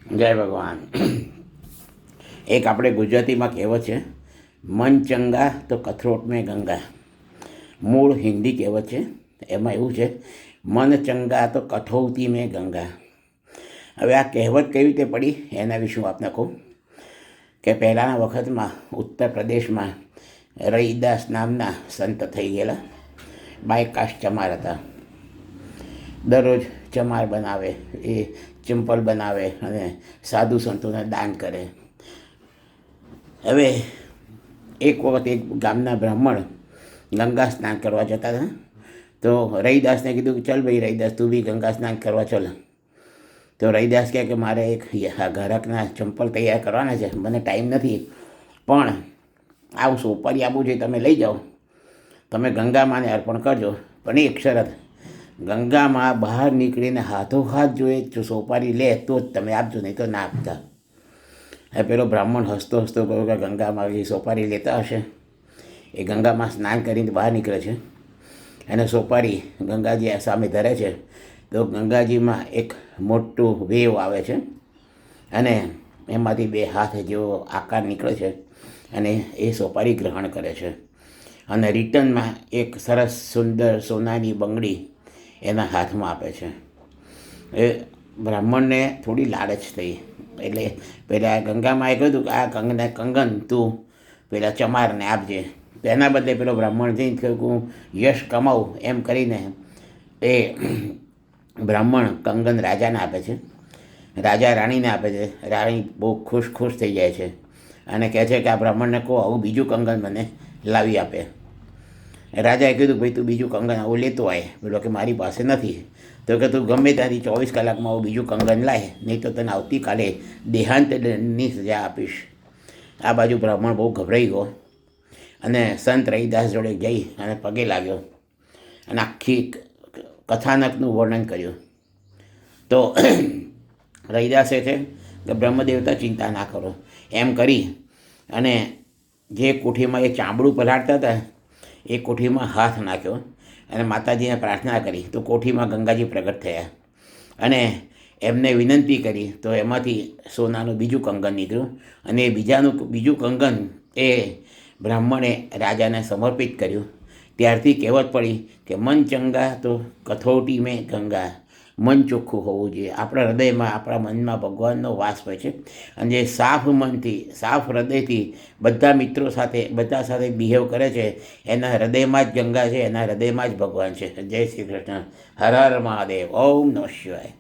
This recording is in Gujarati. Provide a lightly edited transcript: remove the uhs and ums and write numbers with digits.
જય ભગવાન. એક આપણે ગુજરાતીમાં કહેવત છે, મન ચંગા તો કથરોટ મેં ગંગા. મૂળ હિન્દી કહેવત છે. એમાં એવું છે, મન ચંગા તો કઠોળથી મેં ગંગા. હવે આ કહેવત કેવી રીતે પડી એના વિશે હું આપને કહું કે પહેલાંના વખતમાં ઉત્તર પ્રદેશમાં રૈદાસ નામના સંત થઈ ગયેલા. બાયકાશ ચમાર હતા. દરરોજ ચમાર બનાવે, એ ચંપલ બનાવે અને સાધુ સંતોને દાન કરે. હવે એક વખત એક ગામના બ્રાહ્મણ ગંગા સ્નાન કરવા જતા હતા. તો રૈદાસને કીધું કે ચાલ ભાઈ રૈદાસ, તું બી ગંગા સ્નાન કરવા ચાલ. તો રૈદાસ કહે કે મારે એક ઘરાકના ચંપલ તૈયાર કરવાના છે, મને ટાઈમ નથી, પણ આ હું સોપારી આપું છું, તમે લઈ જાઓ, તમે ગંગામાને અર્પણ કરજો. પણ એક શરત, ગંગામાં બહાર નીકળીને હાથોહાથ જો સોપારી લે તો જ તમે આપજો, નહીં તો ના આપતા. હવે પેલો બ્રાહ્મણ હસતો હસતો કહ્યું કે ગંગામાં એ સોપારી લેતા હશે. એ ગંગામાં સ્નાન કરીને બહાર નીકળે છે અને સોપારી ગંગાજી સામે ધરે છે. તો ગંગાજીમાં એક મોટું વેવ આવે છે અને એમાંથી બે હાથ જેવો આકાર નીકળે છે અને એ સોપારી ગ્રહણ કરે છે. અને રિટર્નમાં એક સરસ સુંદર સોનાની બંગડી એના હાથમાં આપે છે. એ બ્રાહ્મણને થોડી લાલચ થઈ, એટલે પેલા ગંગામાં એ કહ્યું કે આ કંગન તું પેલા ચમારને આપજે. તો એના બદલે પેલો બ્રાહ્મણ જઈને કહ્યું કે હું યશ કમાવું એમ કરીને એ બ્રાહ્મણ કંગન રાજાને આપે છે. રાજા રાણીને આપે છે. રાણી બહુ ખુશ થઈ જાય છે અને કહે છે કે આ બ્રાહ્મણને કહો આવું બીજું કંગન મને લાવી આપે. રાજાએ કીધું ભાઈ તું બીજું કંગન આવું લેતો આય. પેલો કે મારી પાસે નથી. તો કે તું ગમે ત્યાંથી 24 કલાકમાં આવું બીજું કંગન લાય, નહીં તો તને આવતીકાલે દેહાંતની સજા આપીશ. આ બાજુ બ્રાહ્મણ બહુ ગભરાઈ ગયો અને સંત રૈદાસ જોડે જઈ અને પગે લાગ્યો અને આખી કથાનકનું વર્ણન કર્યું. તો રૈદાસે છે કે બ્રહ્મદેવતા ચિંતા ના કરો એમ કરી અને જે કોઠીમાં એ ચામડું પલાળતા હતા એ કોઠીમાં હાથ નાખ્યો અને માતાજીને પ્રાર્થના કરી. તો કોઠીમાં ગંગાજી પ્રગટ થયા અને એમને વિનંતી કરી. તો એમાંથી સોનાનું બીજું કંગન નીકળ્યું અને એ બીજું કંગન એ બ્રાહ્મણે રાજાને સમર્પિત કર્યું. ત્યારથી કહેવત પડી કે મન ચંગા તો કથોટી મેં ગંગા. મન ચોખ્ખું હોવું જોઈએ. આપણા હૃદયમાં, આપણા મનમાં ભગવાનનો વાસ હોય છે અને જે સાફ મનથી, સાફ હૃદયથી બધા મિત્રો સાથે, બધા સાથે બિહેવ કરે છે, એના હૃદયમાં જ ગંગા છે, એના હૃદયમાં જ ભગવાન છે. જય શ્રી કૃષ્ણ. હર હર મહાદેવ. ઓમ નમઃ શિવાય.